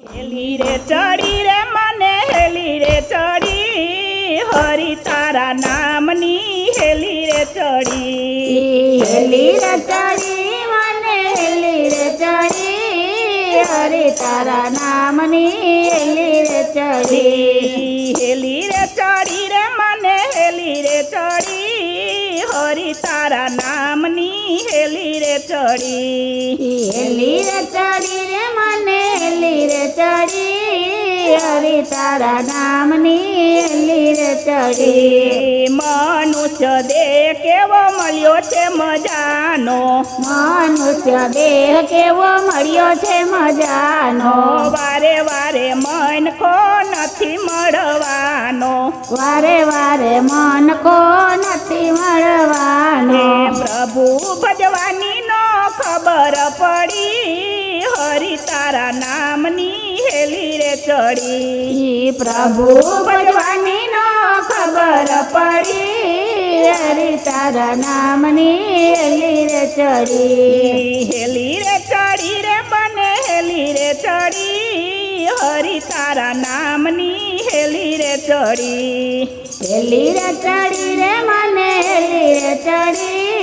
હેલી રે ચડી રે મને હેલી રે ચડી હરિ તારા નામની હેલી રે ચડી હેલી રે ચડી મને હેલી રે ચડી હરિ તારા નામની હેલી રે ચડી હેલી રે ચડી રે મને હેલી રે ચડી હરિ તારા નામની હેલી રે ચડી હેલી રે ચડી રે મને હેલી રે ચડી હરિ તારા નામની હેલી રે ચડી મનુષ્ય દેહ કેવો મળ્યો છે મજાનો મનુષ્ય દેહ કેવો મળ્યો છે મજાનો વારે વારે મન ખો નથી મળવાનો વારે વારે મન કો નથી મળવાનો પ્રભુ ભજવાની નો ખબર પડી હરિ તારા નામની હેલી રે ચડી પ્રભુ ભજવાની નો ખબર પડી હરિ તારા નામની હેલી રે ચડી હેલી રે ચડી રે બને હેલી રે ચડી હરિ તારા નામની હેલી રે ચડી હેલી રે ચડી રે મને હેલી રે ચડી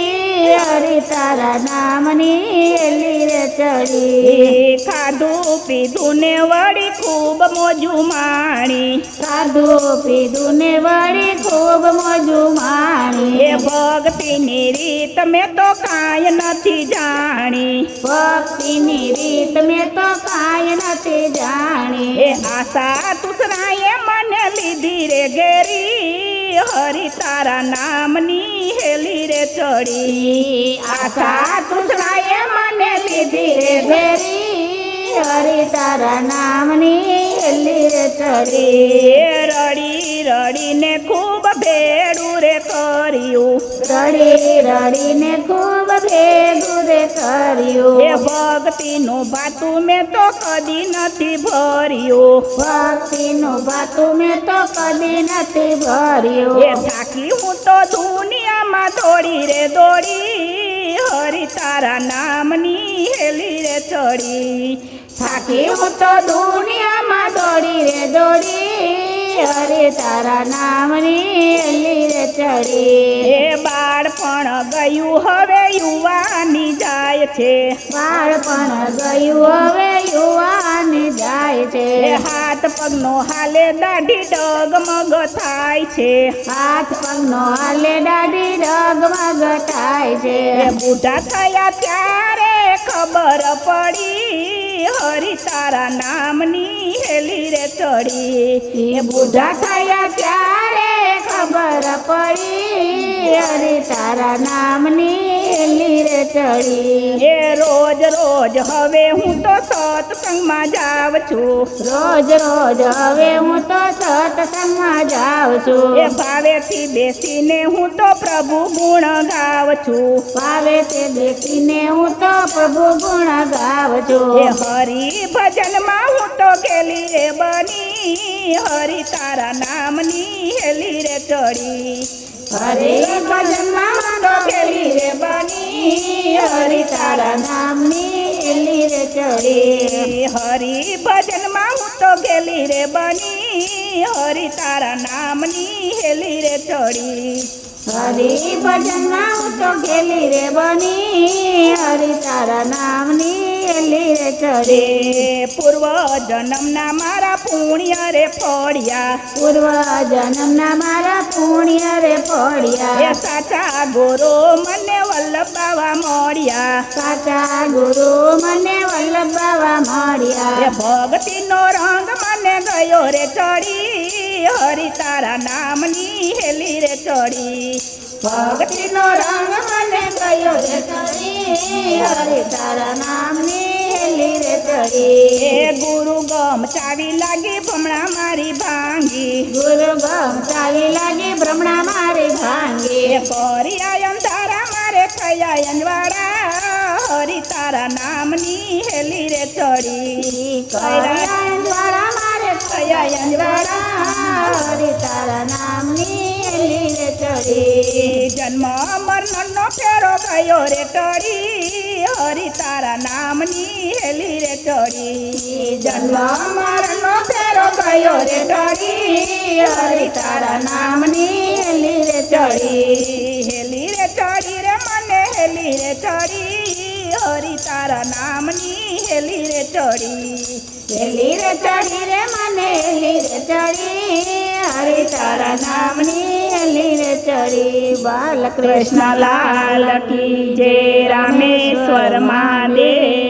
હરિ તારા નામની હેલી રે ચડી ખાધું પીધું ને વળી ખૂબ મોજું માણી ખાધું પીધું ને વળી ખૂબ મોજું માણી એ ભક્તિની રીત મેં તો કાંઈ નથી જાણી ભક્તિની રીત મેં તો કાંઈ નથી જાણી એ આશા તુસરાએ મને લીધી રે ઘેરી હરિ તારા નામની હેલી રે ચડી આશા તુસરાએ મને લીધી રે ઘેરી હરિ તારા નામની હેલી રે ચડી રડી રડીને ખૂબ ભેડું રે કર્યું રડી રડીને ખૂબ ભેગું રે કર્યું એ ભક્તિનું ભાતું મેં તો કદી નથી ભર્યું ભક્તિનું ભાતું મેં તો કદી નથી ભર્યું એ થાકી હું તો દુનિયામાં દોડી રે દોડી હરિ તારા નામની હેલી રે ચડી થાકી હું તો દુનિયામાં દોડી રે દોડી હરિ તારા નામની હેલી રે ચડી એ બાળપણ ગયું હવે યુવાની જાય છે બાળપણ ગયું હવે યુવાની જાય છે એ હાથ પગનો હાલે દાઢી ડગમગ થાય છે હાથ પગનો હાલે દાઢી ડગમગ થાય છે એ બુઢા થયા ત્યારે ખબર પડી હરિ તારા નામની હેલી રે ચડી એ બુઢા થયા ત્યારે ખબર પડી હરિ તારા નામની હેલી રે ચડી એ રોજ રોજ હવે હું તો સત્સંગમાં જાવ છું રોજ રોજ હવે હું તો સત્સંગમાં જાઉં છું એ ભાવેથી બેસીને હું તો પ્રભુ ગુણ ગાવ છું ભાવે તે બેસીને હું તો પ્રભુ ગુણ ગાઉં છું એ હરિ ભજનમાં હું તો ગેલી રે બની હરિ તારા નામની હેલી રે ચડી હરે ભજનમાં હું તો ગેલી રે બની હરિ તારા નામની હેલી રે ચડી હરિ ભજનમાં હું તો ગેલી રે બની હરિ તારા નામની હેલી રે ચડી હરિ ભજનમાં હું તો ગેલી રે બની હરિ તારા નામની હેલી રે ચડી પૂર્વ જન્મના મારા પુણ્ય રે ફળ્યા પૂર્વ જન્મના મારા પુણ્ય રે એ પડ્યા સાચા ગુરુ મને વલ્લભાવા મળ્યા સાચા ગુરુ મને વલ્લભાવા મળ્યા એ ભક્તિનો રંગ મને ગયો રે ચડી હરિ તારા નામની હેલી રે ચડી ભક્તિનો રંગ મને ગયો રે ચડી હરિ તારા નામની હેલી રે ચડી એ ગુરુ ગમ ચાવી લાગી ભમણા મારી ભાંગી ગુરુ ગમ ચાલી લાગી ભ્રમણા મારી ભાંગી એ પર્યાય અંધારા મારે થયા અંજવાળા હરિ તારા નામની હેલી રે ચડી કર્યા દ્વારા મારે થયા અંજવાળા હરિ તારા નામની હેલી રે ચડી ચડી જન્મ મરણનો ફેરો ગયો રે ટળી હરિ તારા નામની હેલી રે ચડી જન્મ મરણનો ફેરો ગયો રે ટળી હરિ તારા નામની હેલી રે ચડી હેલી રે ચડી રે મને હેલી રે ચડી હરિ તારા નામની હેલી રે ચડી હેલી રે ચડી રે મને હેલી રે ચડી હરિ તારા નામની હેલી રે ચડી બાલકૃષ્ણ કૃષ્ણ લાલ કી જય રામેશ્વર મહાદેવ